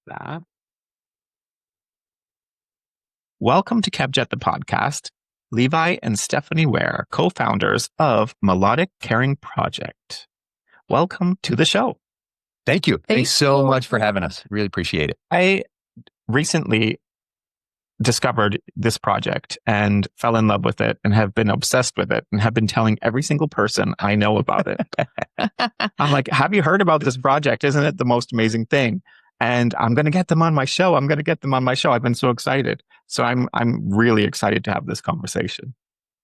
that. Welcome to Kevjet, the podcast. Levi and Stephanie Ware, co-founders of Melodic Caring Project. Welcome to the show. Thank you. Thanks so much for having us. Really appreciate it. I recently discovered this project and fell in love with it and have been obsessed with it and have been telling every single person I know about it. I'm like, have you heard about this project? Isn't it the most amazing thing? And I'm going to get them on my show. I've been so excited. So I'm really excited to have this conversation.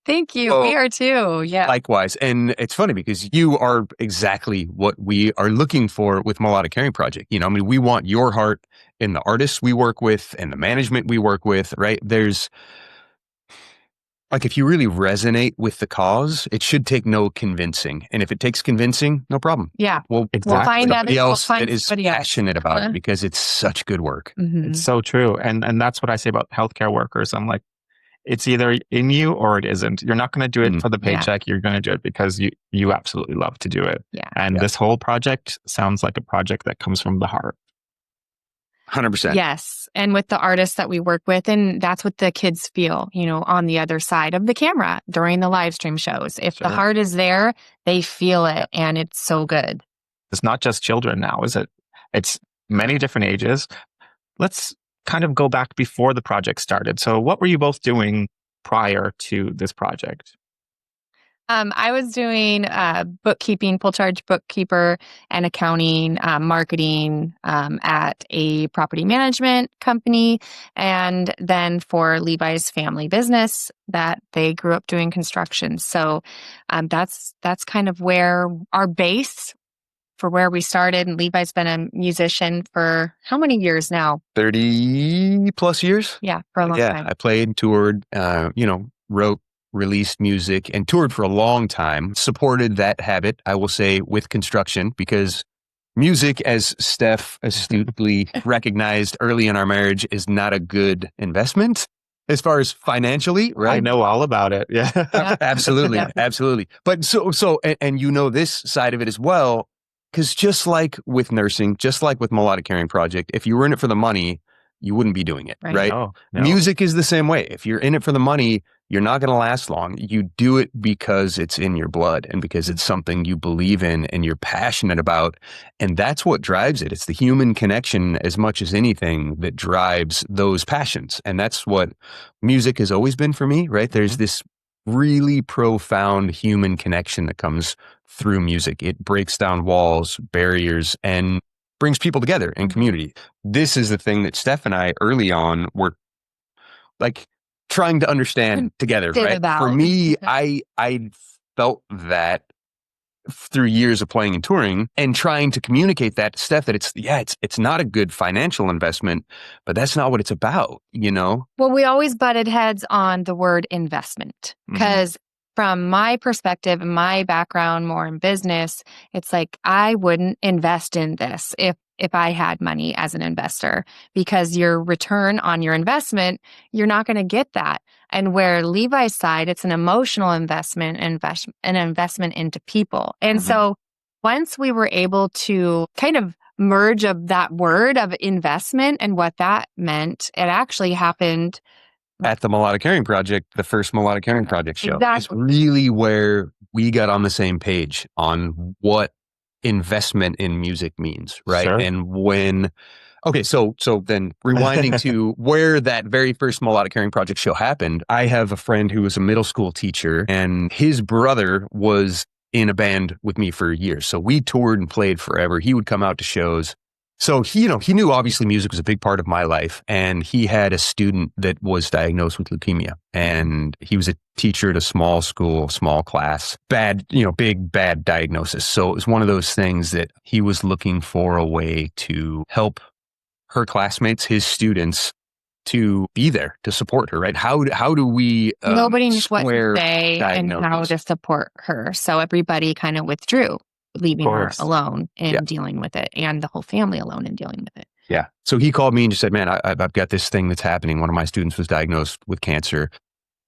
Thank you. We are too. Yeah. Likewise. And it's funny because you are exactly what we are looking for with Melodic Caring Project. We want your heart in the artists we work with and the management we work with, right? There's if you really resonate with the cause, it should take no convincing. And if it takes convincing, no problem. Yeah. We'll find somebody else that is passionate about it because it's such good work. Mm-hmm. It's so true. And that's what I say about healthcare workers. I'm like, it's either in you or it isn't. You're not going to do it for the paycheck. You're going to do it because you absolutely love to do it. Yeah. And this whole project sounds like a project that comes from the heart. 100%. Yes. And with the artists that we work with, and that's what the kids feel, on the other side of the camera during the live stream shows. If the heart is there, they feel it and it's so good. It's not just children now, is it? It's many different ages. Let's kind of go back before the project started. So what were you both doing prior to this project? I was doing bookkeeping, full charge bookkeeper and accounting, marketing at a property management company. And then for Levi's family business that they grew up doing construction. So that's kind of where our base for where we started. And Levi's been a musician for how many years now? 30 plus years. Yeah, for a long time. I played, toured, wrote, released music and toured for a long time, supported that habit, I will say, with construction because music, as Steph astutely recognized early in our marriage, is not a good investment as far as financially, right? I know all about it. Yeah. Absolutely. Absolutely. But so, and this side of it as well, because just like with nursing, just like with Melodic Caring Project, if you were in it for the money, you wouldn't be doing it, right? No. Music is the same way. If you're in it for the money, you're not going to last long. You do it because it's in your blood and because it's something you believe in and you're passionate about. And that's what drives it. It's the human connection as much as anything that drives those passions. And that's what music has always been for me, right? There's this really profound human connection that comes through music. It breaks down walls, barriers, and brings people together in community. This is the thing that Steph and I early on were trying to understand together, right? For me, I felt that through years of playing and touring and trying to communicate that to Steph that it's not a good financial investment, but that's not what it's about, Well, we always butted heads on the word investment because from my perspective and my background more in business, it's like I wouldn't invest in this if I had money as an investor because your return on your investment, you're not going to get that. And where Levi's side, it's an emotional investment, an investment into people. And so once we were able to kind of merge of that word of investment and what that meant, it actually happened at the Melodic Caring Project, the first Melodic Caring Project show. Exactly. It's really where we got on the same page on what investment in music means, right? Sure. And so then rewinding to where that very first Melodic Caring Project show happened, I have a friend who was a middle school teacher and his brother was in a band with me for years. So we toured and played forever. He would come out to shows. So he knew obviously music was a big part of my life, and he had a student that was diagnosed with leukemia, and he was a teacher at a small school, small class, big bad diagnosis. So it was one of those things that he was looking for a way to help her classmates, his students, to be there to support her, right? How do we nobody knew what to say and how to support her, so everybody kind of withdrew, leaving her alone and dealing with it, and the whole family alone and dealing with it. Yeah. So he called me and just said, man, I've got this thing that's happening. One of my students was diagnosed with cancer.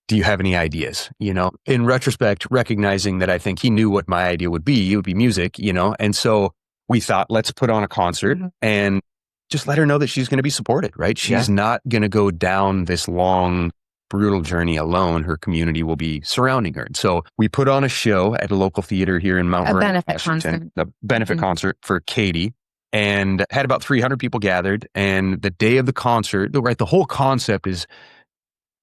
Do you have any ideas? In retrospect, recognizing that I think he knew what my idea would be. It would be music, and so we thought, let's put on a concert. And just let her know that she's going to be supported, right? She's not going to go down this long, brutal journey alone. Her community will be surrounding her. And so we put on a show at a local theater here in Mount Vernon, Washington, a benefit concert for Katie, and had about 300 people gathered. And the day of the concert, right, the whole concept is,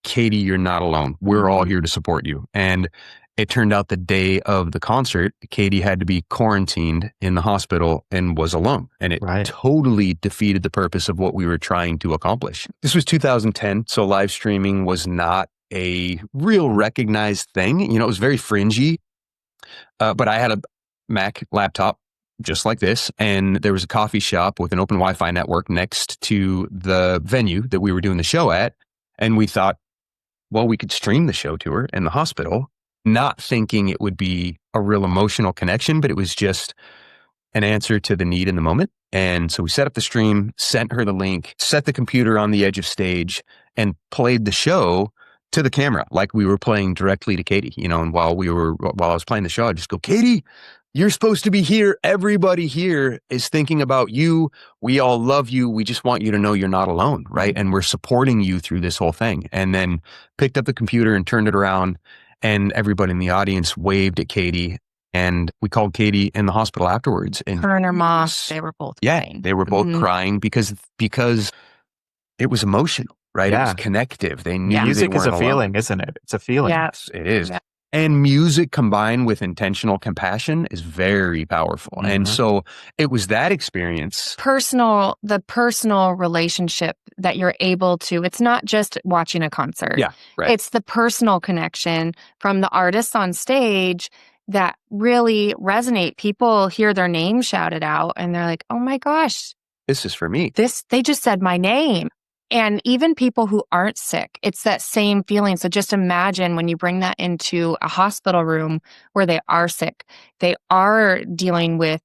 Katie, you're not alone. We're all here to support you. And it turned out the day of the concert, Katie had to be quarantined in the hospital and was alone. And it totally defeated the purpose of what we were trying to accomplish. This was 2010, so live streaming was not a real recognized thing. You know, it was very fringy. But I had a Mac laptop just like this, and there was a coffee shop with an open Wi-Fi network next to the venue that we were doing the show at. And we thought, well, we could stream the show to her in the hospital, not thinking it would be a real emotional connection, but it was just an answer to the need in the moment. And so we set up the stream, sent her the link, set the computer on the edge of stage, and played the show to the camera like we were playing directly to Katie, you know. And while I was playing the show, I'd just go, Katie, you're supposed to be here. Everybody here is thinking about you. We all love you. We just want you to know you're not alone, right? And we're supporting you through this whole thing. And then picked up the computer and turned it around, and everybody in the audience waved at Katie. And we called Katie in the hospital afterwards. And her and her mom, they were both crying. They were both crying because it was emotional, right? It was connective. They knew music is a feeling, alone. Isn't it? It's a feeling. Yes, it is. Yeah. And music combined with intentional compassion is very powerful. And so it was that experience. The personal relationship that you're able to, it's not just watching a concert. Yeah, right. It's the personal connection from the artists on stage that really resonate. People hear their name shouted out and they're like, oh my gosh. This is for me. They just said my name. And even people who aren't sick, it's that same feeling. So just imagine when you bring that into a hospital room where they are sick, they are dealing with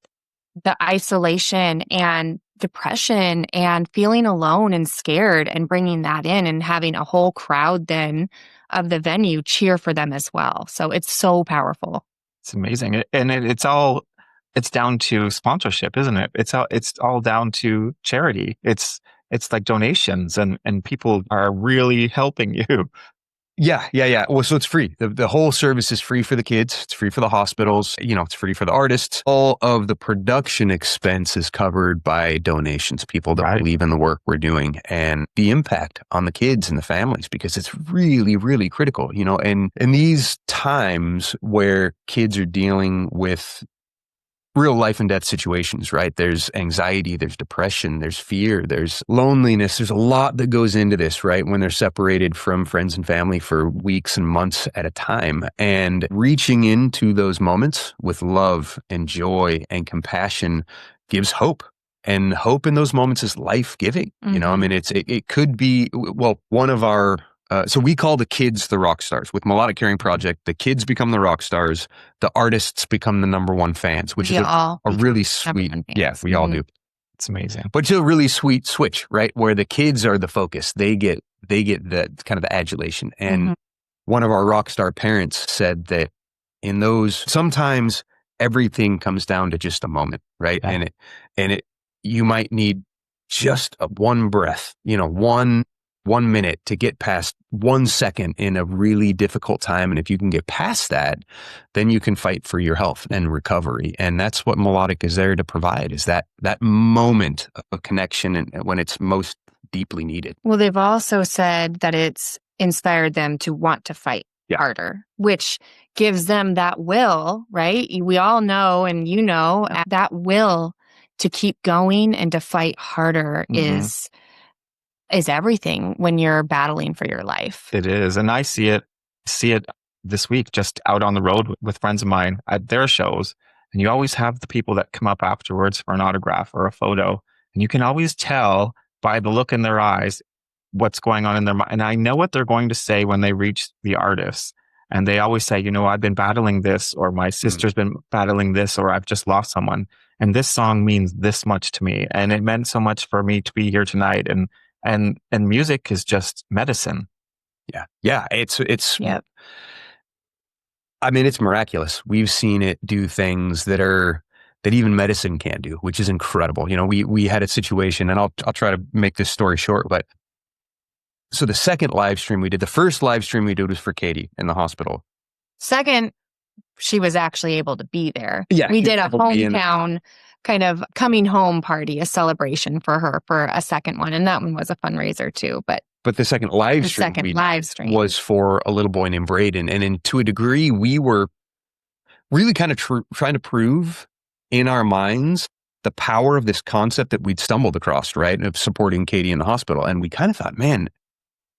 the isolation and depression and feeling alone and scared, and bringing that in and having a whole crowd then of the venue cheer for them as well. So it's so powerful. It's amazing. And it's down to sponsorship, isn't it? It's all down to charity. It's like donations, and people are really helping you. Yeah. Well, so it's free. The whole service is free for the kids. It's free for the hospitals. You know, it's free for the artists. All of the production expense is covered by donations, people that believe in the work we're doing, and the impact on the kids and the families, because it's really, really critical, you know. And in these times where kids are dealing with real life and death situations, right? There's anxiety, there's depression, there's fear, there's loneliness. There's a lot that goes into this, right? When they're separated from friends and family for weeks and months at a time, and reaching into those moments with love and joy and compassion gives hope. And hope in those moments is life-giving. You know, I mean, it could be, well, one of our, so we call the kids the rock stars. With Melodic Caring Project, the kids become the rock stars. The artists become the number one fans, which is a really sweet, we all do. It's amazing. But it's a really sweet switch, right? Where the kids are the focus. They get the kind of the adulation. And one of our rock star parents said that in those, sometimes everything comes down to just a moment, right? Yeah. And you might need just one breath, you know, one minute to get past 1 second in a really difficult time. And if you can get past that, then you can fight for your health and recovery. And that's what Melodic is there to provide, is that moment of connection and when it's most deeply needed. Well, they've also said that it's inspired them to want to fight harder, which gives them that will, right? We all know, and you know, that will to keep going and to fight harder is everything when you're battling for your life. It is. And I see it this week, just out on the road with friends of mine at their shows. And you always have the people that come up afterwards for an autograph or a photo. And you can always tell by the look in their eyes what's going on in their mind. And I know what they're going to say when they reach the artists. And they always say, you know, I've been battling this, or my sister's been battling this, or I've just lost someone. And this song means this much to me. And it meant so much for me to be here tonight. And music is just medicine. Yeah. It's I mean, it's miraculous. We've seen it do things that are that even medicine can't do, which is incredible. We had a situation, and I'll try to make this story short, but so the second live stream we did, the first live stream we did was for Katie in the hospital. Second, she was actually able to be there. Yeah, we did a hometown kind of coming home party, a celebration for her for a second one. And that one was a fundraiser too. But the second live stream was for a little boy named Braden. And to a degree, we were really kind of trying to prove in our minds the power of this concept that we'd stumbled across, right? Of supporting Katie in the hospital. And we kind of thought, man,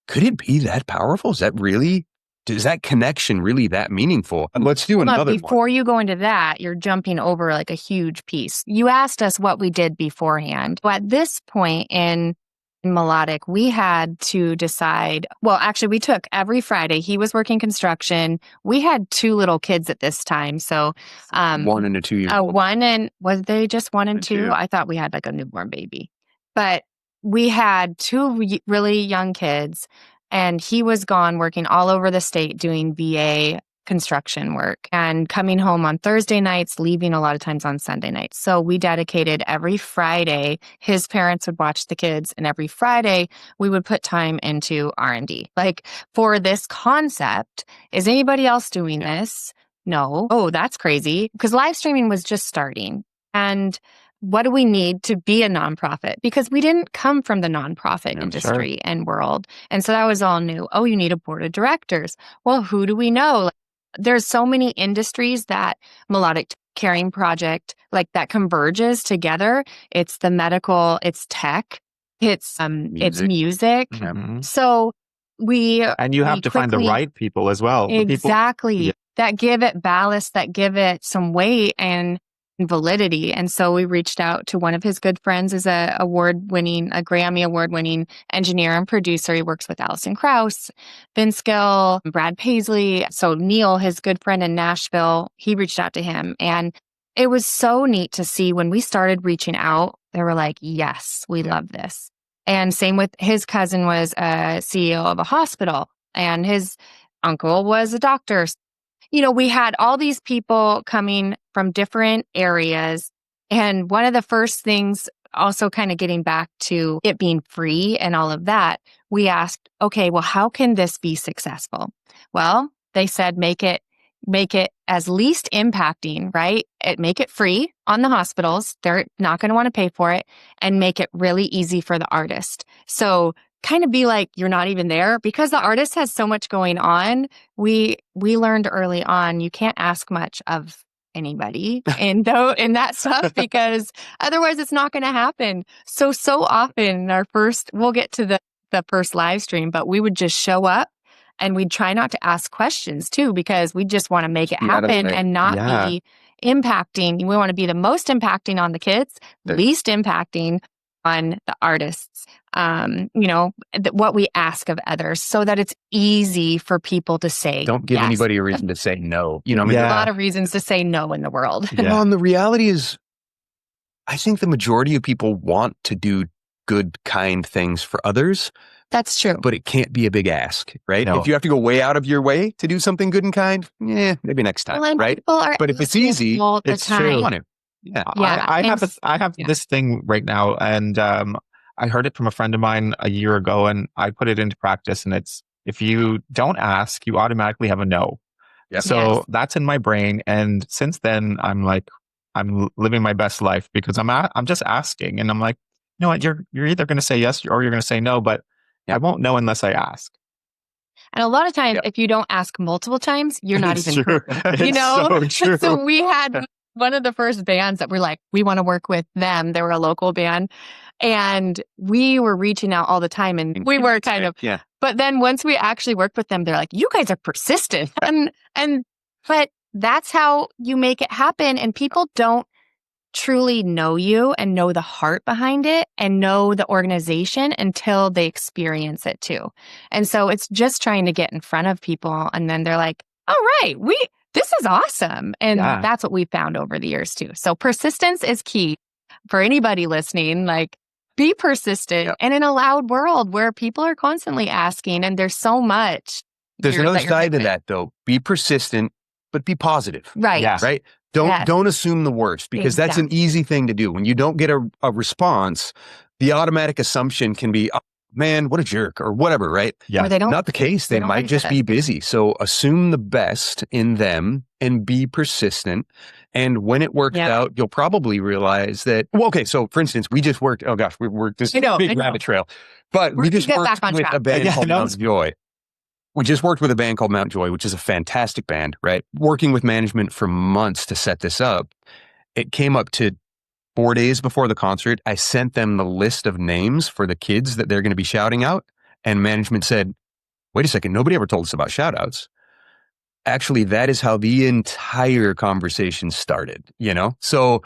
could it be that powerful? Is that connection really that meaningful? And let's do another one. Before you go into that, you're jumping over like a huge piece. You asked us what we did beforehand. At this point in Melodic, we had to decide, well, actually we took every Friday. He was working construction. We had 2 little kids at this time. So, 1 and a 2-year-old. Was they just 1 and 2? I thought we had like a newborn baby, but we had 2 really young kids, and he was gone working all over the state doing VA construction work and coming home on Thursday nights, leaving a lot of times on Sunday nights. So we dedicated every Friday, his parents would watch the kids, and every Friday we would put time into R&D. Like, for this concept, is anybody else doing this? No. Oh, that's crazy. Because live streaming was just starting. And what do we need to be a nonprofit? Because we didn't come from the nonprofit industry and world. And so that was all new. Oh, you need a board of directors. Well, who do we know? There's so many industries that Melodic Caring Project, like, that converges together. It's the medical, it's tech, it's music. Mm-hmm. So and you have to find the right people as well. Exactly. That give it ballast, that give it some weight and validity. And so we reached out to one of his good friends, is a Grammy award-winning engineer and producer. He works with Alison Krauss, Vince Gill, Brad Paisley. So Neil, his good friend in Nashville, he reached out to him. And it was so neat to see when we started reaching out, they were like, yes, we love this. And same with his cousin, was a CEO of a hospital, and his uncle was a doctor. We had all these people coming from different areas. And one of the first things, also kind of getting back to it being free and all of that, we asked, okay, well, how can this be successful? Well, they said, make it as least impacting, right? Make it free on the hospitals. They're not going to want to pay for it, and make it really easy for the artist. So kind of be like, you're not even there, because the artist has so much going on. We learned early on, you can't ask much of anybody in that stuff, because otherwise it's not going to happen. So often we'll get to the first live stream, but we would just show up and we'd try not to ask questions too, because we just want to make it happen and not be impacting. We want to be the most impacting on the kids, least impacting on the artists, what we ask of others, so that it's easy for people to say. Don't give anybody a reason to say no. There's a lot of reasons to say no in the world. Yeah. Well, and the reality is, I think the majority of people want to do good, kind things for others. That's true. But it can't be a big ask, right? No. If you have to go way out of your way to do something good and kind, maybe next time, right? But if it's easy, it's true. Yeah. I have this thing right now, and I heard it from a friend of mine a year ago, and I put it into practice, and it's, if you don't ask, you automatically have a no. Yep. So that's in my brain. And since then, I'm living my best life, because I'm just asking, and I'm like, you know what, you're either going to say yes or you're going to say no, but I won't know unless I ask. And a lot of times, if you don't ask multiple times, you're not even true. So true. So we had one of the first bands that were like, we want to work with them. They were a local band, and we were reaching out all the time, and we were kind of, but then once we actually worked with them, they're like, you guys are persistent. But that's how you make it happen. And people don't truly know you and know the heart behind it and know the organization until they experience it too. And so it's just trying to get in front of people, and then they're like, all right, this is awesome. And that's what we found over the years too. So persistence is key for anybody listening. Like, be persistent. And in a loud world where people are constantly asking, and there's so much. There's another side to that though. Be persistent but be positive. Right. Yeah. Right. Don't assume the worst, because that's an easy thing to do. When you don't get a response, the automatic assumption can be, oh, man, what a jerk, or whatever, right? Yeah. Or they don't, Not the case. They might just be busy. So assume the best in them and be persistent. And when it works out, you'll probably realize that, well, okay, so for instance, we just worked, oh gosh, we worked this big rabbit trail, but we just worked with a band called Mount Joy. We just worked with a band called Mount Joy, which is a fantastic band, right? Working with management for months to set this up. It came up to 4 days before the concert. I sent them the list of names for the kids that they're going to be shouting out. And management said, wait a second, nobody ever told us about shout outs. Actually, that is how the entire conversation started, So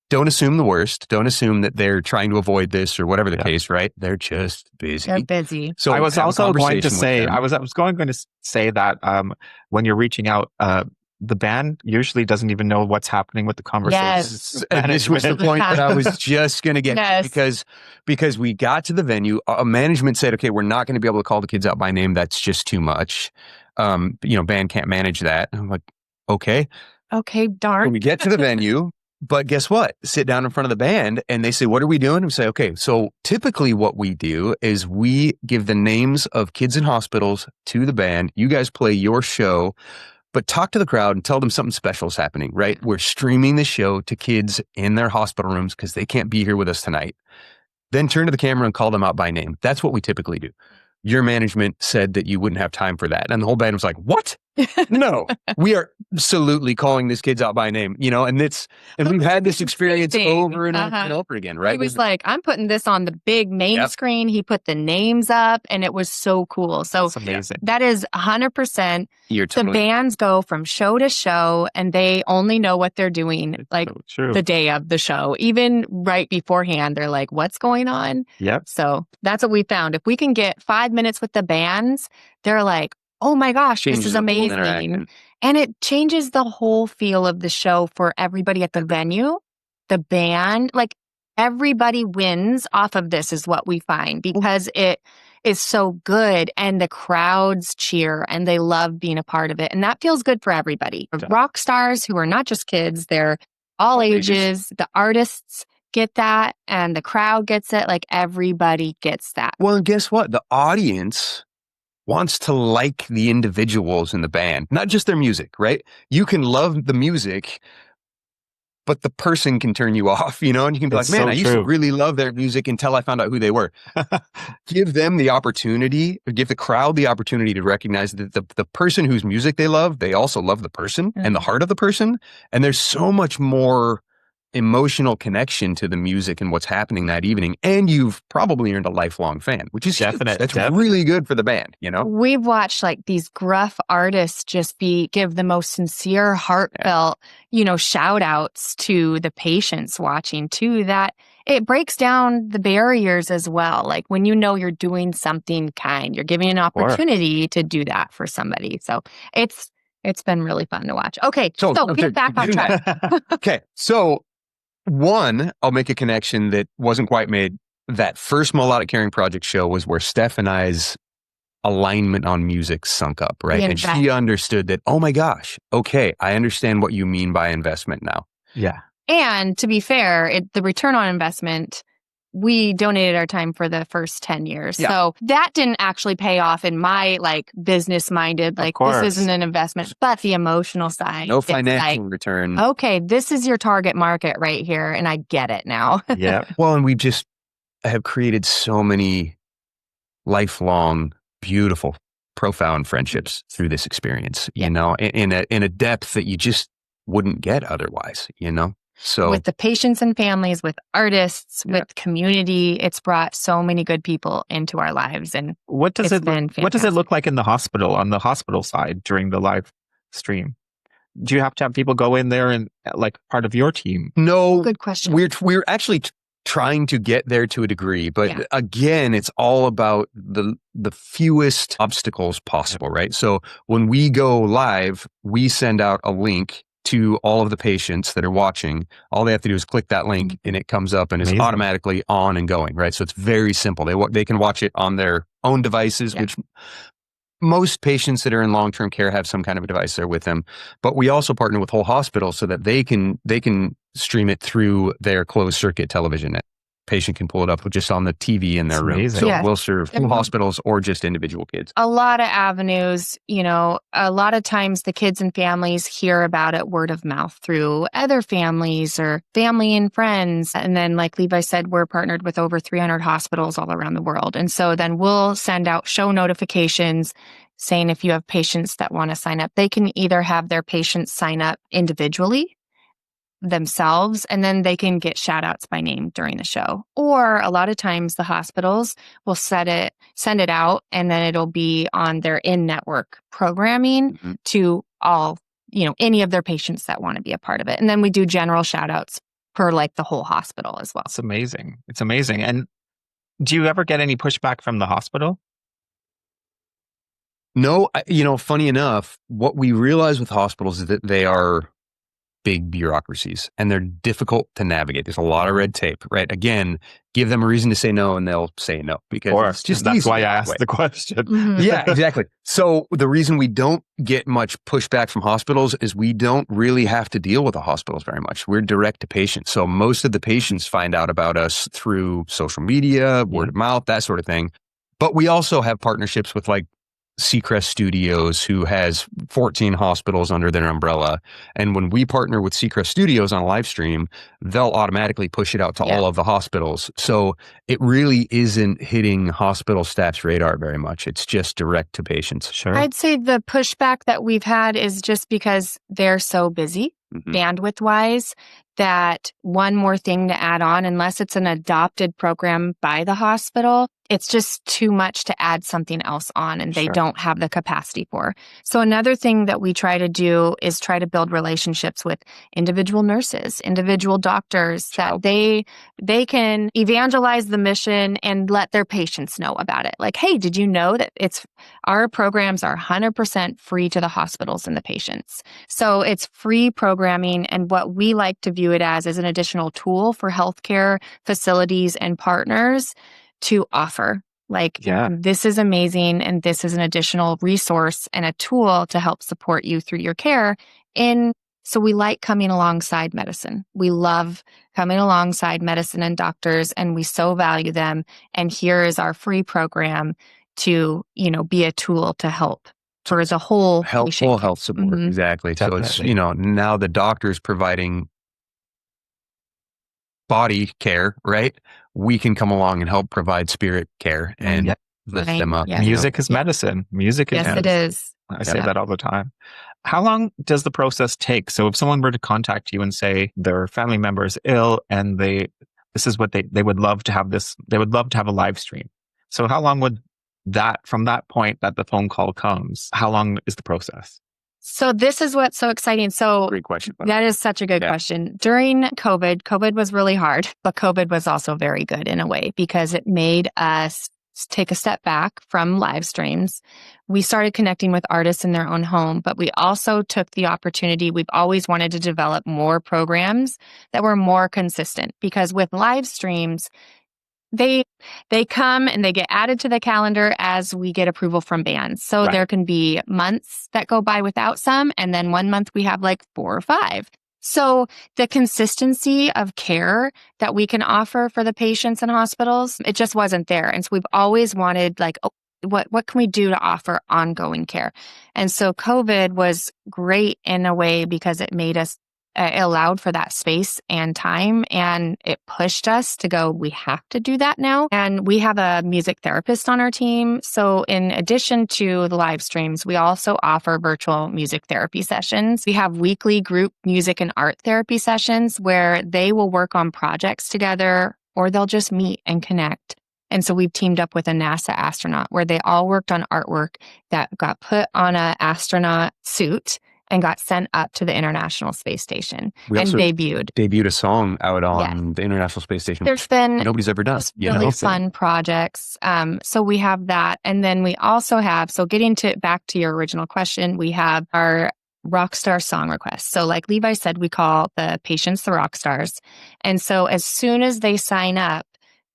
don't assume the worst. Don't assume that they're trying to avoid this or whatever the case, right? They're just busy. They're busy. So I was also going to say, I was going to say that when you're reaching out, the band usually doesn't even know what's happening with the conversation. Yes. This was the point that I was just going to get to, because we got to the venue, management said, okay, we're not going to be able to call the kids out by name. That's just too much. Band can't manage that. I'm like, okay, darn. So we get to the venue, but guess what? Sit down in front of the band and they say, what are we doing? And we say, okay, so typically what we do is we give the names of kids in hospitals to the band. You guys play your show, but talk to the crowd and tell them something special is happening, right? We're streaming the show to kids in their hospital rooms because they can't be here with us tonight. Then turn to the camera and call them out by name. That's what we typically do. Your management said that you wouldn't have time for that. And the whole band was like, what? No, we are absolutely calling these kids out by name, and we've had this experience over and over and over again, right? He was like, I'm putting this on the big main screen. He put the names up and it was so cool. So that's amazing. That is 100%. The bands go from show to show and they only know what they're doing the day of the show. Even right beforehand, they're like, what's going on? Yep. So that's what we found. If we can get 5 minutes with the bands, they're like, oh my gosh, this is amazing. And it changes the whole feel of the show for everybody at the venue, the band, everybody wins off of this is what we find, because it is so good and the crowds cheer and they love being a part of it. And that feels good for everybody. Rock stars who are not just kids, they're all ages. The artists get that and the crowd gets it. Everybody gets that. Well, and guess what? The audience wants to like the individuals in the band, not just their music, right? You can love the music, but the person can turn you off, and you can be like, man, I used to really love their music until I found out who they were. Give them the opportunity, or give the crowd the opportunity to recognize that the person whose music they love, they also love the person and the heart of the person. And there's so much more emotional connection to the music and what's happening that evening. And you've probably earned a lifelong fan, which is definite. That's really good for the band, We've watched these gruff artists just give the most sincere, heartfelt, shout outs to the patients watching too, that it breaks down the barriers as well. When you're doing something kind, you're giving an opportunity to do that for somebody. So it's been really fun to watch. Okay. So get back on track. Okay. So one, I'll make a connection that wasn't quite made. That first Melodic Caring Project show was where Steph and I's alignment on music sunk up, right? And she understood that, oh my gosh, okay, I understand what you mean by investment now. Yeah. And to be fair, the return on investment, we donated our time for the first 10 years. Yeah. So that didn't actually pay off in my business minded, this isn't an investment, but the emotional side. No financial return. Okay, this is your target market right here. And I get it now. Yeah. Well, and we just have created so many lifelong, beautiful, profound friendships through this experience, in a depth that you just wouldn't get otherwise, So with the patients and families, with artists, with community, it's brought so many good people into our lives. And what does it look like in the hospital, on the hospital side during the live stream? Do you have to have people go in there and part of your team? No. Good question. We're actually trying to get there to a degree, but again, it's all about the fewest obstacles possible, right? So when we go live, we send out a link to all of the patients that are watching. All they have to do is click that link and it comes up and it's automatically on and going, right? So it's very simple. They can watch it on their own devices, which most patients that are in long-term care have some kind of a device there with them, but we also partner with whole hospitals so that they can stream it through their closed circuit television. Patient can pull it up just on the TV in their That's room. amazing. So Yeah. we'll serve whole hospitals or just individual kids. A lot of avenues, a lot of times the kids and families hear about it word of mouth through other families or family and friends. And then, like Levi said, we're partnered with over 300 hospitals all around the world. And so then we'll send out show notifications saying if you have patients that want to sign up, they can either have their patients sign up individually themselves, and then they can get shout outs by name during the show. Or a lot of times the hospitals will send it out, and then it'll be on their in-network programming to all, any of their patients that want to be a part of it. And then we do general shout outs per like the whole hospital as well. It's amazing. It's amazing. And do you ever get any pushback from the hospital? No, funny enough, what we realize with hospitals is that they are big bureaucracies and they're difficult to navigate. There's a lot of red tape, right? Again, give them a reason to say no and they'll say no because it's just that's easy why I that asked way. the question. Yeah, exactly. So the reason we don't get much pushback from hospitals is we don't really have to deal with the hospitals very much. We're direct to patients. So most of the patients find out about us through social media, word of mouth, that sort of thing. But we also have partnerships with like Seacrest Studios, who has 14 hospitals under their umbrella. And when we partner with Seacrest Studios on a live stream, they'll automatically push it out to all of the hospitals. So it really isn't hitting hospital staff's radar very much. It's just direct to patients. Sure. I'd say the pushback that we've had is just because they're so busy, bandwidth wise, that one more thing to add on, unless it's an adopted program by the hospital, it's just too much to add something else on and they don't have the capacity for. So another thing that we try to do is try to build relationships with individual nurses, individual doctors, that they can evangelize the mission and let their patients know about it. Like, hey, did you know that our programs are 100% free to the hospitals and the patients? So it's free programming, and what we like to view it as is an additional tool for healthcare facilities and partners to offer. Like, this is amazing, and this is an additional resource and a tool to help support you through your care. So we like coming alongside medicine. We love coming alongside medicine and doctors, and we so value them. And here is our free program to, be a tool to help for the whole full health support. Exactly. Definitely. So it's, now the doctor's providing body care, right? We can come along and help provide spirit care and lift them up. Music is medicine. Music is Yes, it is. I say that all the time. How long does the process take? So if someone were to contact you and say their family member is ill and this is what they would love to have they would love to have a live stream. So how long would from that point that the phone call comes, how long is the process? So this is what's so exciting. So great question. That is such a good question. During COVID was really hard, but COVID was also very good in a way because it made us take a step back from live streams. We started connecting with artists in their own home, but we also took the opportunity. We've always wanted to develop more programs that were more consistent, because with live streams, they come and they get added to the calendar as we get approval from bands. So there can be months that go by without some, and then 1 month we have like 4 or 5. So the consistency of care that we can offer for the patients in hospitals, it just wasn't there. And so we've always wanted what can we do to offer ongoing care? And so COVID was great in a way because it made us it allowed for that space and time, and it pushed us to go, we have to do that now. And we have a music therapist on our team. So in addition to the live streams, we also offer virtual music therapy sessions. We have weekly group music and art therapy sessions where they will work on projects together, or they'll just meet and connect. And so we've teamed up with a NASA astronaut where they all worked on artwork that got put on an astronaut suit and got sent up to the International Space Station and debuted a song out on the International Space Station. There's been nobody's ever done. Really fun projects. So we have that. And then we also have, so getting back to your original question, we have our rockstar song requests. So like Levi said, we call the patients the rock stars. And so as soon as they sign up,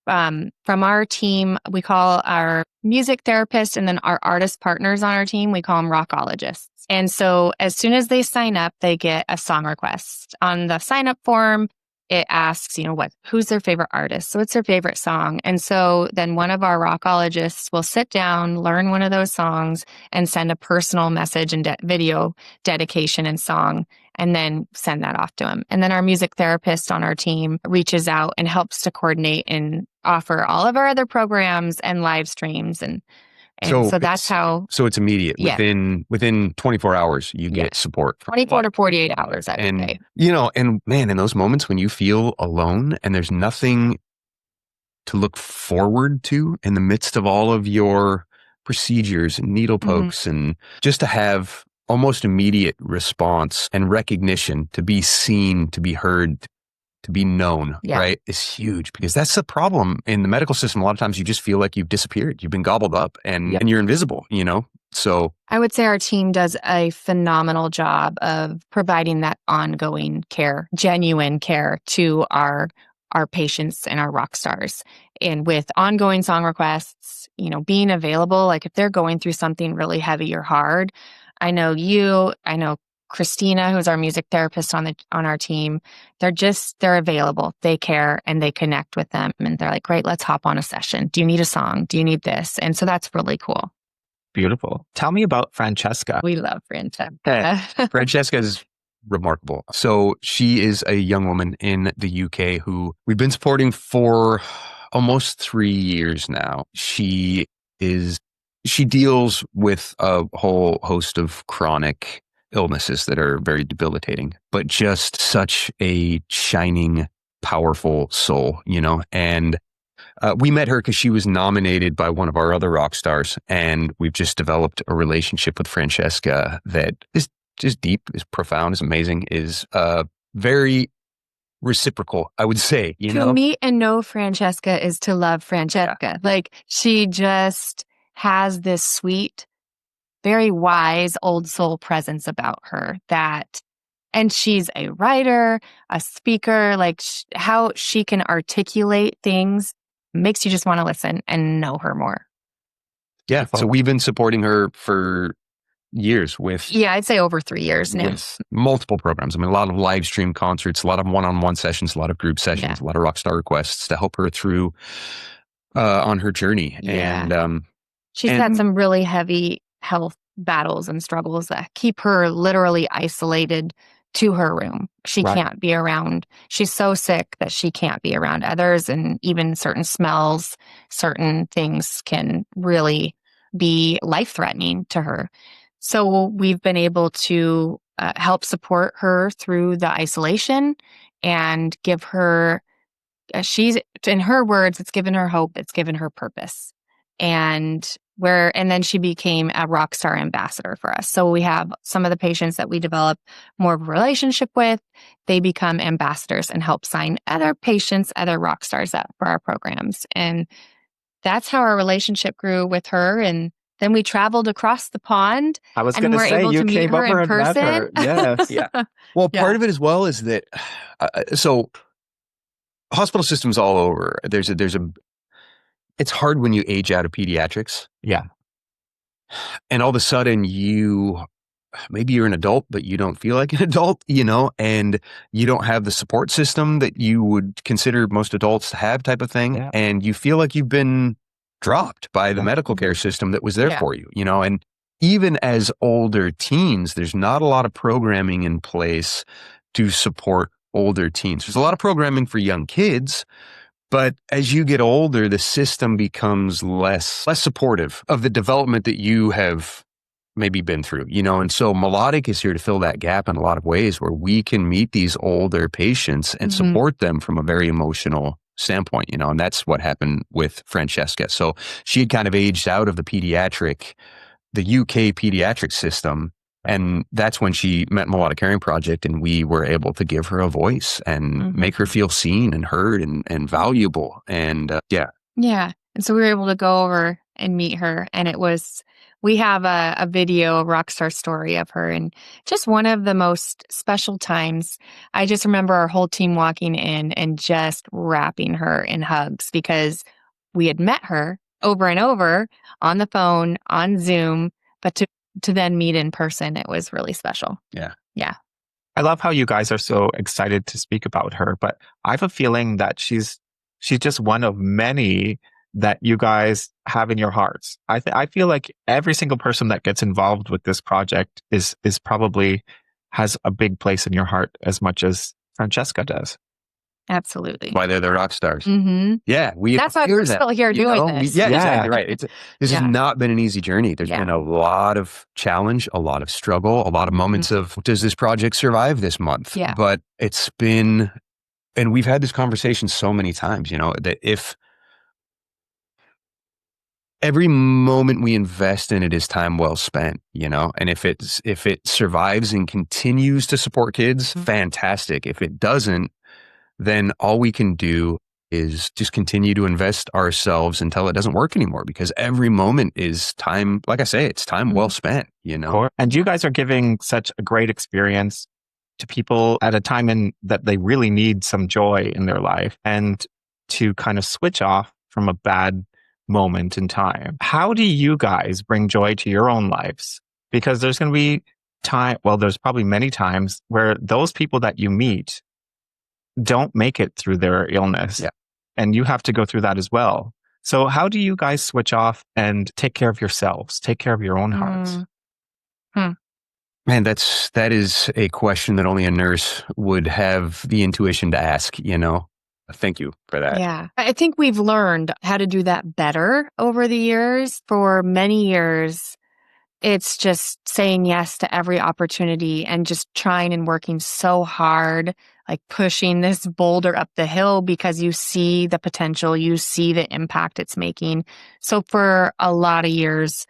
from our team, we call our music therapist and then our artist partners on our team, we call them rockologists. And so as soon as they sign up, they get a song request. On the sign up form, it asks, who's their favorite artist? So what's their favorite song? And so then one of our rockologists will sit down, learn one of those songs, and send a personal message and video dedication and song, and then send that off to them. And then our music therapist on our team reaches out and helps to coordinate and offer all of our other programs and live streams. And so that's how. So it's immediate. Yeah. Within 24 hours, you get support. 24 to 48 hours, I would say. And man, in those moments when you feel alone and there's nothing to look forward to in the midst of all of your procedures and needle pokes, and just to have almost immediate response and recognition, to be seen, to be heard, to be known, right, is huge, because that's the problem in the medical system. A lot of times you just feel like you've disappeared. You've been gobbled up and you're invisible, So I would say our team does a phenomenal job of providing that ongoing care, genuine care to our patients and our rock stars. And with ongoing song requests, being available, like if they're going through something really heavy or hard, I know Christina, who's our music therapist on our team, they're available. They care and they connect with them. And they're like, great, let's hop on a session. Do you need a song? Do you need this? And so that's really cool. Beautiful. Tell me about Francesca. We love Francesca. Francesca is remarkable. So she is a young woman in the UK who we've been supporting for almost 3 years now. She deals with a whole host of chronic illnesses that are very debilitating, but just such a shining, powerful soul, and we met her because she was nominated by one of our other rock stars, and we've just developed a relationship with Francesca that is just deep, is profound, is amazing, is very reciprocal, I would say. To meet and know Francesca is to love Francesca. Like, she just has this sweet, very wise old soul presence about her and she's a writer, a speaker, like how she can articulate things makes you just want to listen and know her more. Yeah. So we've been supporting her for years with... Yeah, I'd say over 3 years now. With multiple programs. I mean, a lot of live stream concerts, a lot of one-on-one sessions, a lot of group sessions, a lot of rock star requests to help her through on her journey. Yeah. And she's had some really heavy health battles and struggles that keep her literally isolated to her room. She can't be around. She's so sick that she can't be around others, and even certain smells, certain things can really be life-threatening to her. So we've been able to help support her through the isolation and give her, in her words, it's given her hope, it's given her purpose. And then she became a rock star ambassador for us. So we have some of the patients that we develop more of a relationship with, they become ambassadors and help sign other patients, other rock stars up for our programs. And that's how our relationship grew with her. And then we traveled across the pond. I was going to say, you came over and met her. Yes. Yeah. Well, part of it as well is that, so hospital systems all over, it's hard when you age out of pediatrics. Yeah. And all of a sudden maybe you're an adult, but you don't feel like an adult, and you don't have the support system that you would consider most adults to have, type of thing. Yeah. And you feel like you've been dropped by the medical care system that was there for you, and even as older teens, there's not a lot of programming in place to support older teens. There's a lot of programming for young kids, but as you get older, the system becomes less supportive of the development that you have maybe been through, and so Melodic is here to fill that gap in a lot of ways, where we can meet these older patients and support them from a very emotional standpoint, and that's what happened with Francesca. So she had kind of aged out of the UK pediatric system. And that's when she met Melodic Caring Project, and we were able to give her a voice and make her feel seen and heard and valuable. And Yeah. And so we were able to go over and meet her. And We have a video, a rock star story of her, and just one of the most special times. I just remember our whole team walking in and just wrapping her in hugs because we had met her over and over on the phone, on Zoom, but to then meet in person, it was really special. Yeah. Yeah. I love how you guys are so excited to speak about her, but I have a feeling that she's just one of many that you guys have in your hearts. I feel like every single person that gets involved with this project is probably has a big place in your heart as much as Francesca does. Absolutely. Why they're the rock stars. Mm-hmm. Yeah, That's why we're still here doing this. Yeah, exactly right. This has not been an easy journey. There's been a lot of challenge, a lot of struggle, a lot of moments of, does this project survive this month? Yeah. But it's been, and we've had this conversation so many times, that if every moment we invest in it is time well spent, and if it survives and continues to support kids, fantastic. If it doesn't, then all we can do is just continue to invest ourselves until it doesn't work anymore, because every moment is time. Like I say, it's time well spent, And you guys are giving such a great experience to people at a time that they really need some joy in their life and to kind of switch off from a bad moment in time. How do you guys bring joy to your own lives? Because there's going to be there's probably many times where those people that you meet don't make it through their illness. Yeah. And you have to go through that as well. So how do you guys switch off and take care of yourselves, take care of your own hearts? Man, that is a question that only a nurse would have the intuition to ask, Thank you for that. Yeah. I think we've learned how to do that better over the years. For many years, it's just saying yes to every opportunity and just trying and working so hard, like pushing this boulder up the hill because you see the potential, you see the impact it's making. So for a lot of years,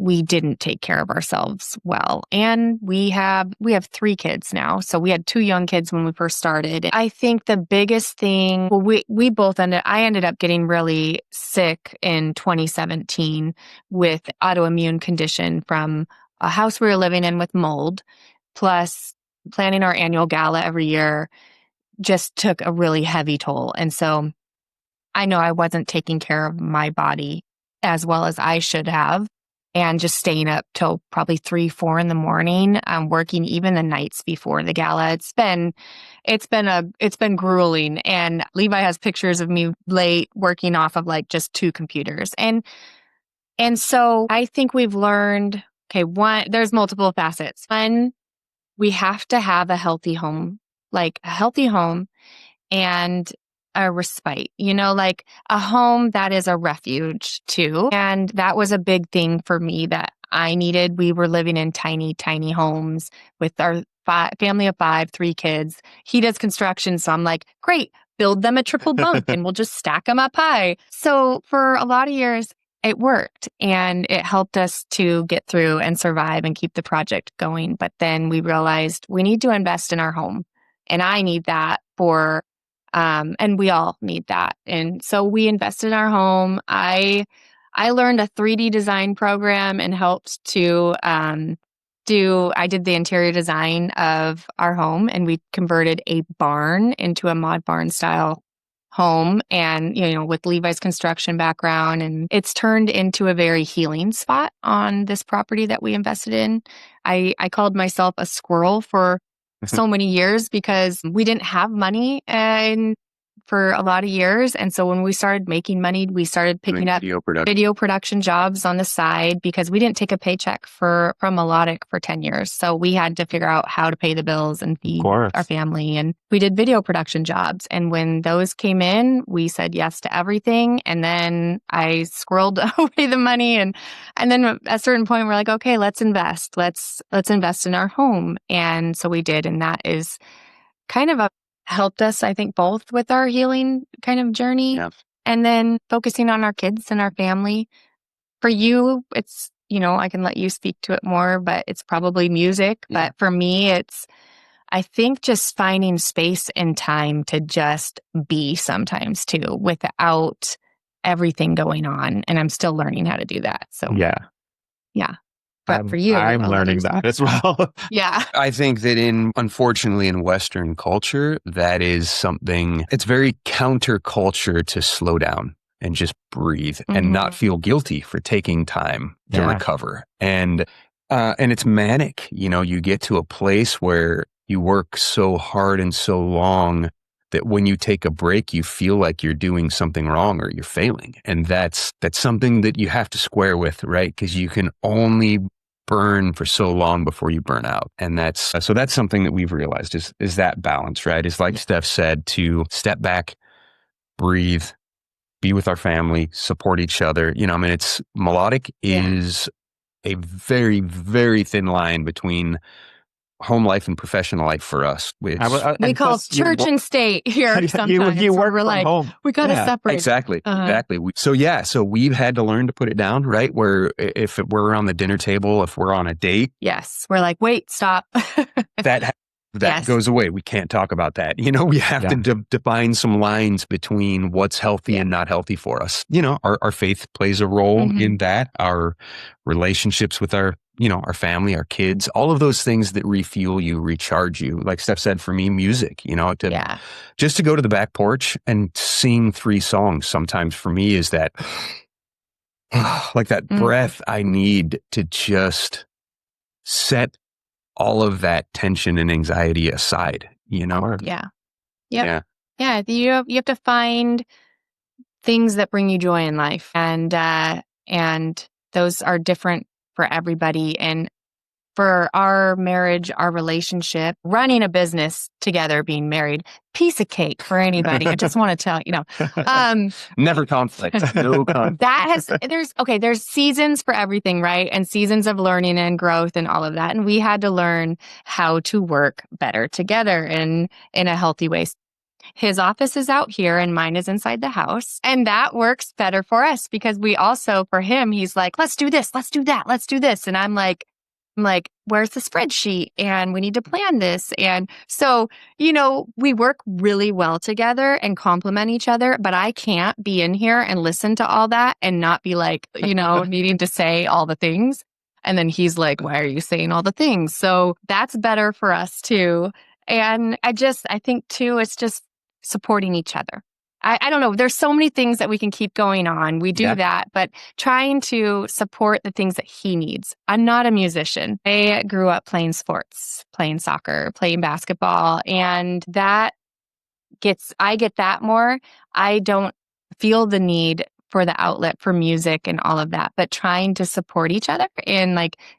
we didn't take care of ourselves well. And we have 3 kids now. So we had 2 young kids when we first started. I think the biggest thing, I ended up getting really sick in 2017 with autoimmune condition from a house we were living in with mold, plus planning our annual gala every year just took a really heavy toll. And so I know I wasn't taking care of my body as well as I should have. And just staying up till probably 3, 4 in the morning, working even the nights before the gala. It's been grueling. And Levi has pictures of me late working off of like just 2 computers. And so I think we've learned, there's multiple facets. One, we have to have a healthy home and a respite, like a home that is a refuge too. And that was a big thing for me that I needed. We were living in tiny, tiny homes with our family of 5, 3 kids. He does construction. So I'm like, great, build them a triple bunk and we'll just stack them up high. So for a lot of years, it worked and it helped us to get through and survive and keep the project going. But then we realized we need to invest in our home. And I need that and we all need that. And so we invested in our home. I learned a 3D design program and helped to I did the interior design of our home, and we converted a barn into a mod barn style home. And, with Levi's construction background, and it's turned into a very healing spot on this property that we invested in. I called myself a squirrel for so many years because we didn't have money for a lot of years. And so when we started making money, we started picking up video production jobs on the side because we didn't take a paycheck from Melodic for 10 years. So we had to figure out how to pay the bills and feed our family. And we did video production jobs. And when those came in, we said yes to everything. And then I squirreled away the money. And then at a certain point, we're like, okay, let's invest. Let's invest in our home. And so we did. And that is kind of helped us, I think, both with our healing kind of journey. Yeah. And then focusing on our kids and our family. For you, it's, I can let you speak to it more, but it's probably music. Yeah. But for me, it's, I think, just finding space and time to just be sometimes too, without everything going on. And I'm still learning how to do that. So yeah. Yeah. But for you, I'm learning that as well. Yeah. I think that unfortunately in Western culture, that is something, it's very counterculture to slow down and just breathe and not feel guilty for taking time to recover. And it's manic. You get to a place where you work so hard and so long that when you take a break, you feel like you're doing something wrong or you're failing. And that's something that you have to square with, right? Because you can only burn for so long before you burn out. And that's something that we've realized is that balance, right? Is like Steph said, to step back, breathe, be with our family, support each other. It's Melodic is a very, very thin line between home life and professional life for us. We call church and state here sometimes. You work we're like, home. We got to separate. Exactly. So we've had to learn to put it down, right? Where if we're on the dinner table, if we're on a date. Yes. We're like, wait, stop. That goes away. We can't talk about that. We have to define some lines between what's healthy and not healthy for us. Our faith plays a role in that. Our relationships with our family, our kids, all of those things that refuel you, recharge you. Like Steph said, for me, music, just to go to the back porch and sing 3 songs sometimes for me is that like that breath I need to just set all of that tension and anxiety aside, Yeah. Yep. Yeah. You have to find things that bring you joy in life. And those are different for everybody. And for our marriage, our relationship, running a business together, being married, piece of cake for anybody. I just want to tell never conflict. No conflict. There's seasons for everything, right? And seasons of learning and growth and all of that. And we had to learn how to work better together in a healthy way. His office is out here and mine is inside the house. And that works better for us because we also, for him, he's like, let's do this, let's do that, let's do this. And I'm like, where's the spreadsheet? And we need to plan this. And so, we work really well together and complement each other, but I can't be in here and listen to all that and not be like, needing to say all the things. And then he's like, why are you saying all the things? So that's better for us too. And I think too, it's just supporting each other. I don't know. There's so many things that we can keep going on. We do that, but trying to support the things that he needs. I'm not a musician. I grew up playing sports, playing soccer, playing basketball, and I get that more. I don't feel the need for the outlet for music and all of that, but trying to support each other. And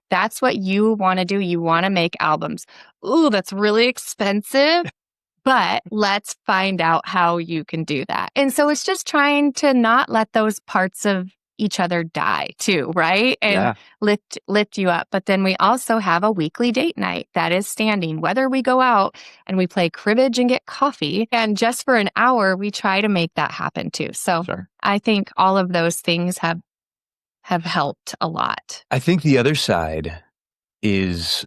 that's what you want to do. You want to make albums. Ooh, that's really expensive. But let's find out how you can do that. And so it's just trying to not let those parts of each other die too, right? And lift you up. But then we also have a weekly date night that is standing, whether we go out and we play cribbage and get coffee. And just for an hour, we try to make that happen too. So I think all of those things have helped a lot. I think the other side is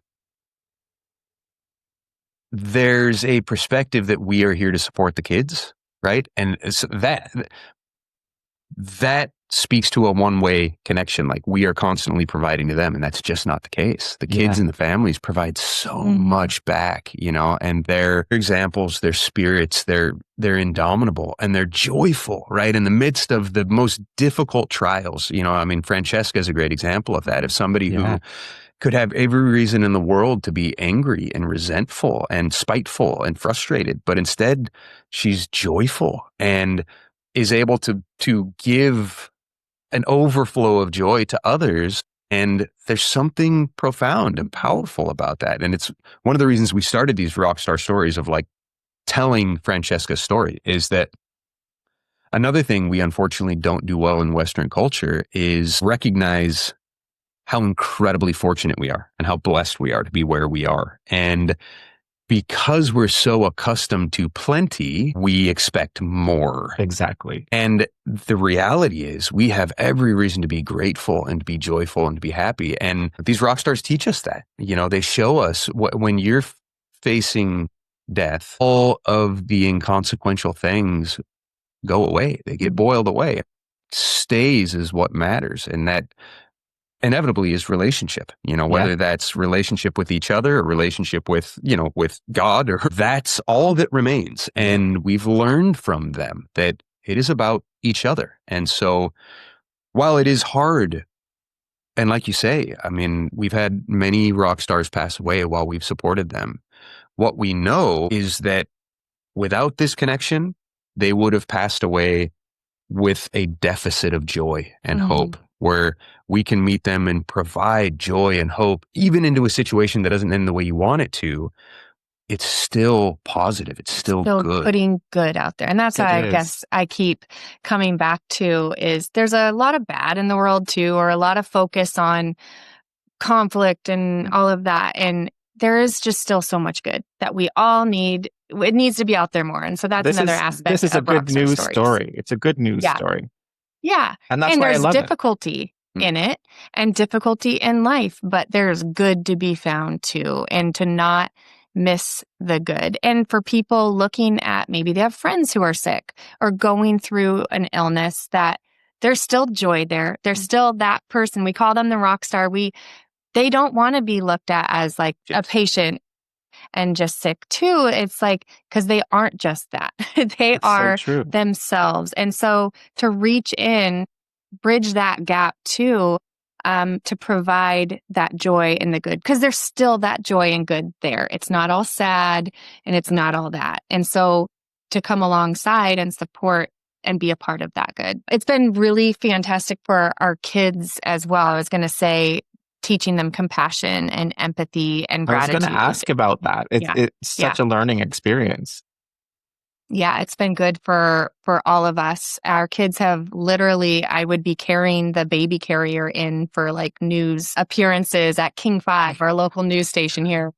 there's a perspective that we are here to support the kids, right? And so that speaks to a one-way connection. Like we are constantly providing to them, and that's just not the case. The kids and the families provide so much back, and their examples, their spirits, they're indomitable and they're joyful, right? In the midst of the most difficult trials, Francesca is a great example of that, of somebody who could have every reason in the world to be angry and resentful and spiteful and frustrated, but instead she's joyful and is able to give an overflow of joy to others. And there's something profound and powerful about that. And it's one of the reasons we started these rock star stories of telling Francesca's story, is that another thing we unfortunately don't do well in Western culture is recognize how incredibly fortunate we are and how blessed we are to be where we are. And because we're so accustomed to plenty, we expect more. Exactly. And the reality is we have every reason to be grateful and to be joyful and to be happy. And these rock stars teach us that. They show us when you're facing death, all of the inconsequential things go away. They get boiled away. Stays is what matters. And that inevitably is relationship, whether that's relationship with each other or relationship with, with God, or that's all that remains. And we've learned from them that it is about each other. And so while it is hard, and like you say, I mean, we've had many rock stars pass away while we've supported them. What we know is that without this connection, they would have passed away with a deficit of joy and hope, where we can meet them and provide joy and hope, even into a situation that doesn't end the way you want it to. It's still positive. It's still good. Putting good out there. And that's why I guess I keep coming back to is there's a lot of bad in the world too, or a lot of focus on conflict and all of that. And there is just still so much good that we all need. It needs to be out there more. And so that's another aspect. This is a good news story. It's a good news story. Yeah. And that's why I love there's difficulty in it and difficulty in life, but there's good to be found too. And to not miss the good. And for people looking at maybe they have friends who are sick or going through an illness, that there's still joy there. There's still that person. We call them the rock star. They don't want to be looked at as like a patient and just sick too. It's like, because they aren't just that. They are themselves. And so to reach in, bridge that gap too, to provide that joy and the good, because there's still that joy and good there. It's not all sad and it's not all that. And so to come alongside and support and be a part of that good. It's been really fantastic for our kids as well. I was going to say, teaching them compassion and empathy and gratitude. I was going to ask about that. It's such a learning experience. Yeah, it's been good for all of us. Our kids have literally, I would be carrying the baby carrier in for like news appearances at King 5, our local news station here.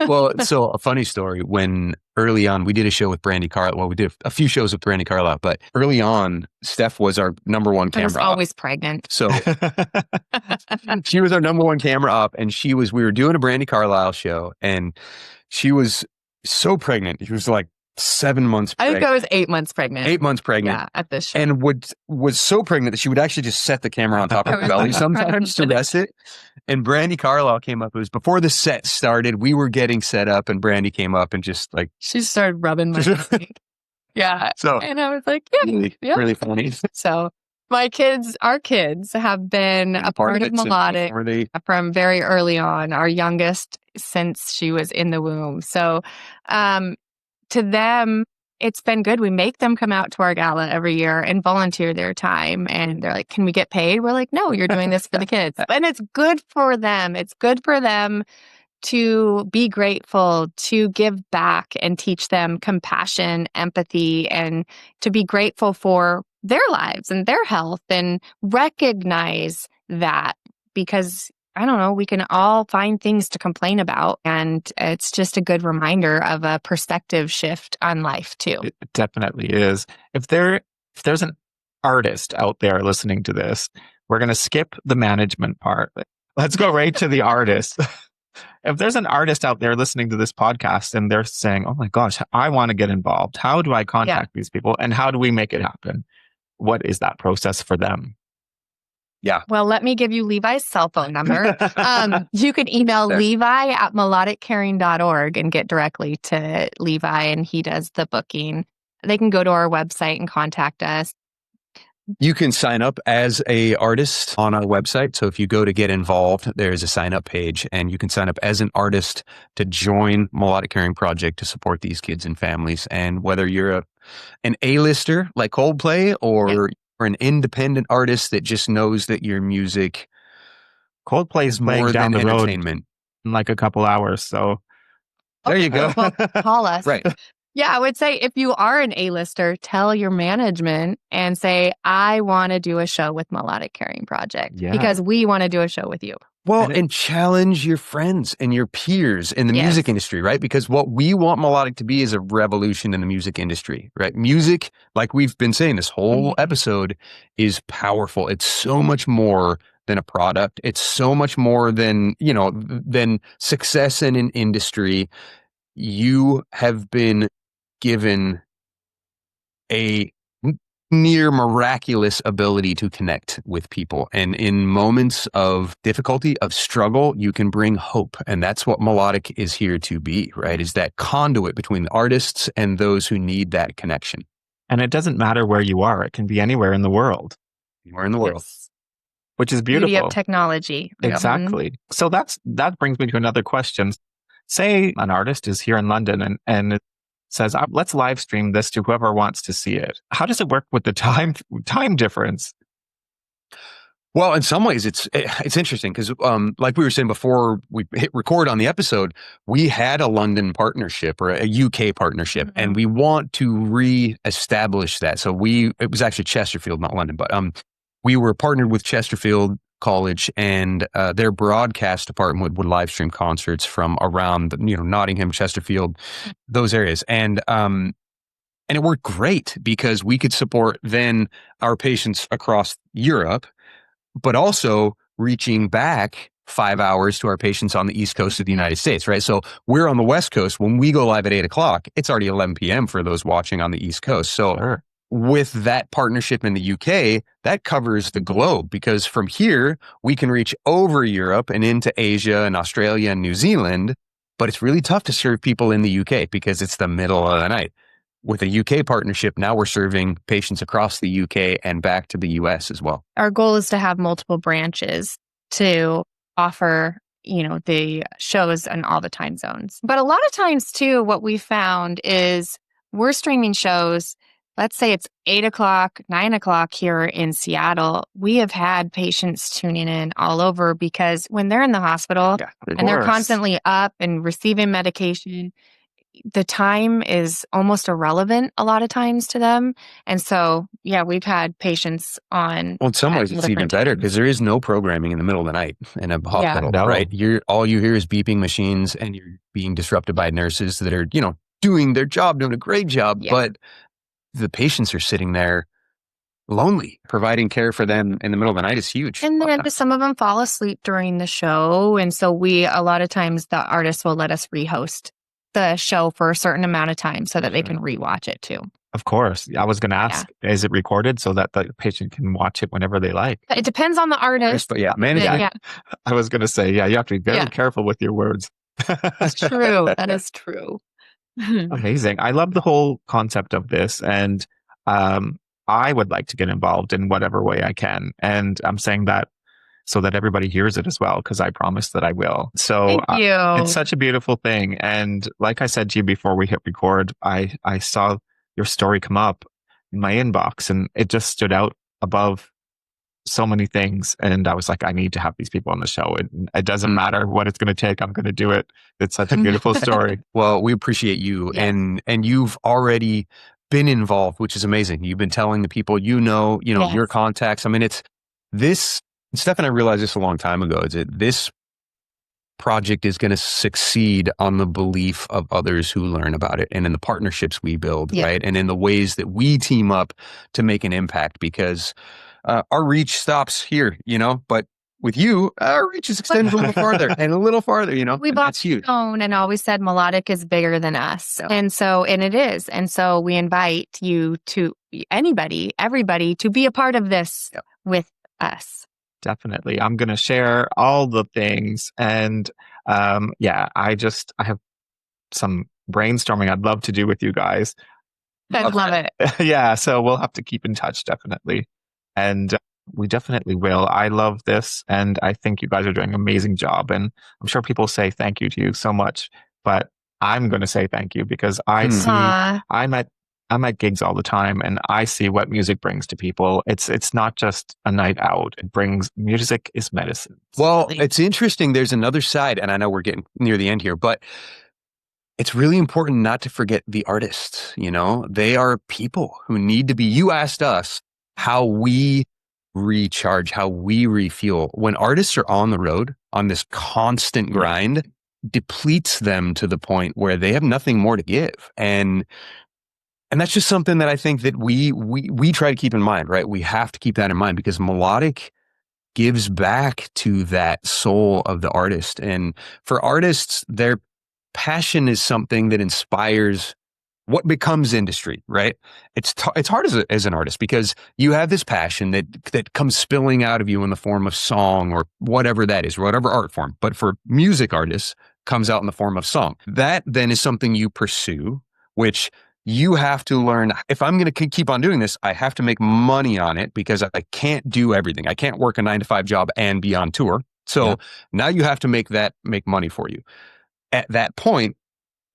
Well, so a funny story, when early on, we did a show with Brandy Carlisle. Well, we did a few shows with Brandy Carlisle, but early on, Steph was our number one camera. I was always pregnant. So she was our number one camera up, and we were doing a Brandy Carlisle show, and she was so pregnant. She was like 7 months pregnant. I think I was 8 months pregnant. 8 months pregnant. Yeah, at this show. And was so pregnant that she would actually just set the camera on top of her belly sometimes to rest it. And Brandy Carlisle came up. It was before the set started. We were getting set up, and Brandy came up and just like... She started rubbing my feet. Yeah. And I was like, really funny. So our kids have been a part of Melodic from very early on. Our youngest since she was in the womb. So to them, it's been good. We make them come out to our gala every year and volunteer their time. And they're like, can we get paid? We're like, no, you're doing this for the kids. And it's good for them. It's good for them to be grateful, to give back and teach them compassion, empathy, and to be grateful for their lives and their health and recognize that, because I don't know, we can all find things to complain about. And it's just a good reminder of a perspective shift on life too. It definitely is. If there's an artist out there listening to this, we're going to skip the management part. Let's go right to the artist. If there's an artist out there listening to this podcast and they're saying, oh my gosh, I want to get involved. How do I contact these people? And how do we make it happen? What is that process for them? Yeah. Well, let me give you Levi's cell phone number. You can email Levi at melodiccaring.org and get directly to Levi, and he does the booking. They can go to our website and contact us. You can sign up as a artist on our website. So if you go to get involved, there's a sign up page, and you can sign up as an artist to join Melodic Caring Project to support these kids and families. And whether you're an A-lister like Coldplay or an independent artist that just knows that your music, Coldplay is more down the road in like a couple hours. So there you go. Well, call us. Right. Yeah, I would say if you are an A-lister, tell your management and say, I want to do a show with Melodic Caring Project because we want to do a show with you. Well, and challenge your friends and your peers in the music industry, right? Because what we want Melodic to be is a revolution in the music industry, right? Music, like we've been saying this whole episode, is powerful. It's so much more than a product. It's so much more than, than success in an industry. You have been given a near miraculous ability to connect with people. And in moments of difficulty, of struggle, you can bring hope. And that's what Melodic is here to be, right? Is that conduit between the artists and those who need that connection. And it doesn't matter where you are. It can be anywhere in the world. Anywhere in the world. Yes. Which is beautiful. Beauty of technology. Exactly. So that brings me to another question. Say an artist is here in London and it says, let's live stream this to whoever wants to see it. How does it work with the time difference? Well, in some ways, it's interesting because, like we were saying before we hit record on the episode, we had a London partnership or a UK partnership, and we want to re-establish that. So it was actually Chesterfield, not London, but we were partnered with Chesterfield College, and their broadcast department would live stream concerts from around, Nottingham, Chesterfield, those areas, and it worked great because we could support then our patients across Europe, but also reaching back 5 hours to our patients on the East Coast of the United States, right? So we're on the West Coast. When we go live at 8:00, it's already 11 p.m. for those watching on the East Coast. So with that partnership in the UK, that covers the globe because from here, we can reach over Europe and into Asia and Australia and New Zealand, but it's really tough to serve people in the UK because it's the middle of the night. With a UK partnership, now we're serving patients across the UK and back to the US as well. Our goal is to have multiple branches to offer, the shows in all the time zones. But a lot of times too, what we found is we're streaming shows. Let's say it's 8:00, 9:00 here in Seattle. We have had patients tuning in all over because when they're in the hospital and they're constantly up and receiving medication, the time is almost irrelevant a lot of times to them. And so, we've had patients on. Well, in some ways, it's even better because there is no programming in the middle of the night in a hospital, right? All you hear is beeping machines and you're being disrupted by nurses that are, doing their job, doing a great job. Yeah. But the patients are sitting there lonely. Providing care for them in the middle of the night is huge. And then some of them fall asleep during the show. And so a lot of times the artists will let us rehost the show for a certain amount of time so that they can rewatch it too. Of course. I was going to ask, is it recorded so that the patient can watch it whenever they like? It depends on the artist. But management. I was going to say, you have to be very careful with your words. That's true. That is true. Amazing. I love the whole concept of this. And I would like to get involved in whatever way I can. And I'm saying that so that everybody hears it as well, because I promise that I will. So Thank you. It's such a beautiful thing. And like I said to you before we hit record, I saw your story come up in my inbox and it just stood out above so many things. And I was like, I need to have these people on the show. It doesn't matter what it's going to take. I'm going to do it. It's such a beautiful story. Well, we appreciate you. Yes. And you've already been involved, which is amazing. You've been telling the people, yes. your contacts. I mean, it's this. Steph and I realized this a long time ago, is that this project is going to succeed on the belief of others who learn about it and in the partnerships we build, right? And in the ways that we team up to make an impact, because our reach stops here, but with you, our reach is extended a little farther and a little farther, We've that's huge. Known and always said Melodic is bigger than us. Yeah. And it is. And so we invite you to everybody to be a part of this with us. Definitely. I'm going to share all the things. And I have some brainstorming I'd love to do with you guys. I'd love it. Yeah. So we'll have to keep in touch, definitely. And we definitely will. I love this. And I think you guys are doing an amazing job. And I'm sure people say thank you to you so much, but I'm going to say thank you because I'm at gigs all the time and I see what music brings to people. It's not just a night out. Music is medicine. Well, it's interesting. There's another side, and I know we're getting near the end here, but it's really important not to forget the artists. They are people who need to be. You asked us how we recharge, how we refuel. When artists are on the road on this constant grind, depletes them to the point where they have nothing more to give. And that's just something that I think that we try to keep in mind, right? We have to keep that in mind because Melodic gives back to that soul of the artist. And for artists, their passion is something that inspires what becomes industry, right? It's hard as an artist because you have this passion that comes spilling out of you in the form of song or whatever that is, whatever art form. But for music artists, comes out in the form of song. That then is something you pursue, which you have to learn. If I'm going to keep on doing this, I have to make money on it because I can't do everything. I can't work a 9-to-5 job and be on tour. So now you have to make money for you. At that point,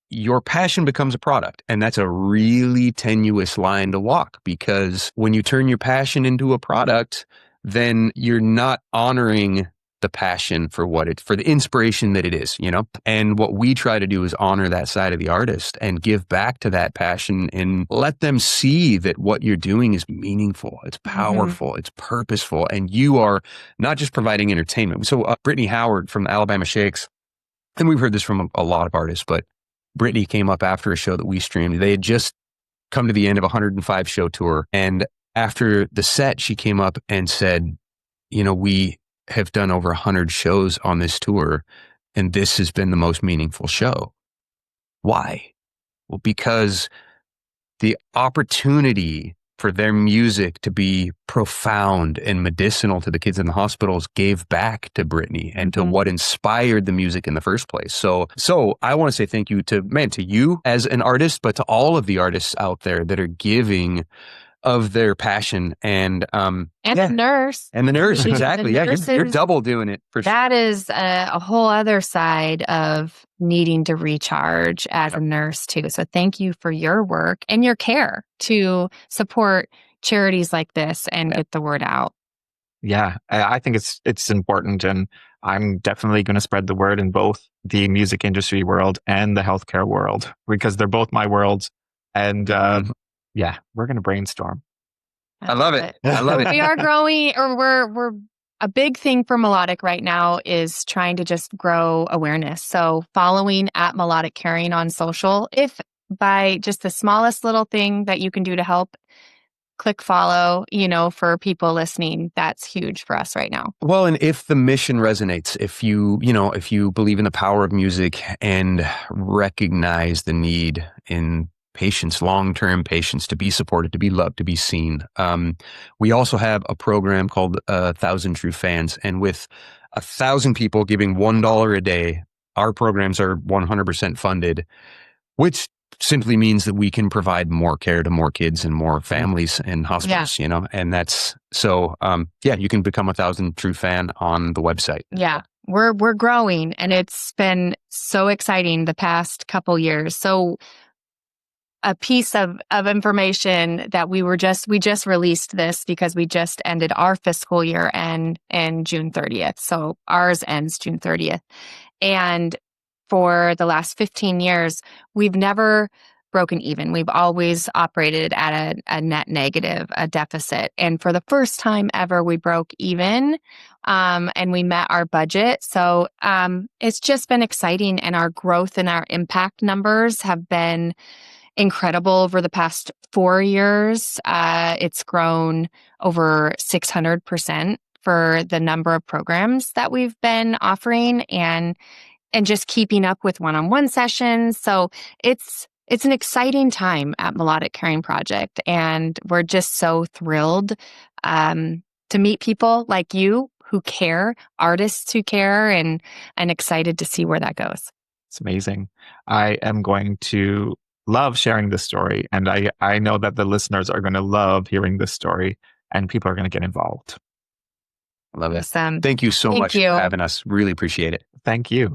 your passion becomes a product. And that's a really tenuous line to walk, because when you turn your passion into a product, then you're not honoring the passion for for the inspiration that it is, And what we try to do is honor that side of the artist and give back to that passion and let them see that what you're doing is meaningful, it's powerful, it's purposeful, and you are not just providing entertainment. So Brittany Howard from the Alabama Shakes, and we've heard this from a lot of artists, but Brittany came up after a show that we streamed. They had just come to the end of a 105 show tour. And after the set, she came up and said, we have done over 100 shows on this tour, and this has been the most meaningful show. Why? Well, because the opportunity for their music to be profound and medicinal to the kids in the hospitals gave back to Brittany and to what inspired the music in the first place. So I want to say thank you to you as an artist, but to all of the artists out there that are giving of their passion and the nurse. And the nurse, exactly. You're double doing it for sure. That is a whole other side of needing to recharge as a nurse too. So thank you for your work and your care to support charities like this and get the word out. Yeah, I think it's important, and I'm definitely going to spread the word in both the music industry world and the healthcare world, because they're both my worlds. And yeah, we're going to brainstorm. I love it. I love it. We are growing, or we're a big thing for Melodic right now is trying to just grow awareness. So following at Melodic Caring on social, if by just the smallest little thing that you can do to help, click follow, for people listening, that's huge for us right now. Well, and if the mission resonates, if you believe in the power of music and recognize the need in patients, long-term patients, to be supported, to be loved, to be seen. We also have a program called 1,000 True Fans. And with 1,000 people giving $1 a day, our programs are 100% funded, which simply means that we can provide more care to more kids and more families in hospitals, and that's so, you can become 1,000 True Fan on the website. Yeah. We're growing, and it's been so exciting the past couple years. So a piece of information that we just released this because we just ended our fiscal year and June 30th. So ours ends June 30th. And for the last 15 years, we've never broken even. We've always operated at a net negative, a deficit. And for the first time ever, we broke even and we met our budget. So it's just been exciting. And our growth and our impact numbers have been incredible over the past 4 years. It's grown over 600% for the number of programs that we've been offering and just keeping up with one-on-one sessions. So it's an exciting time at Melodic Caring Project, and we're just so thrilled to meet people like you who care, artists who care, and excited to see where that goes. It's amazing. I am going to love sharing this story, and I know that the listeners are going to love hearing this story, and people are going to get involved. I love it. Awesome. Thank you so much for having us. Really appreciate it. Thank you.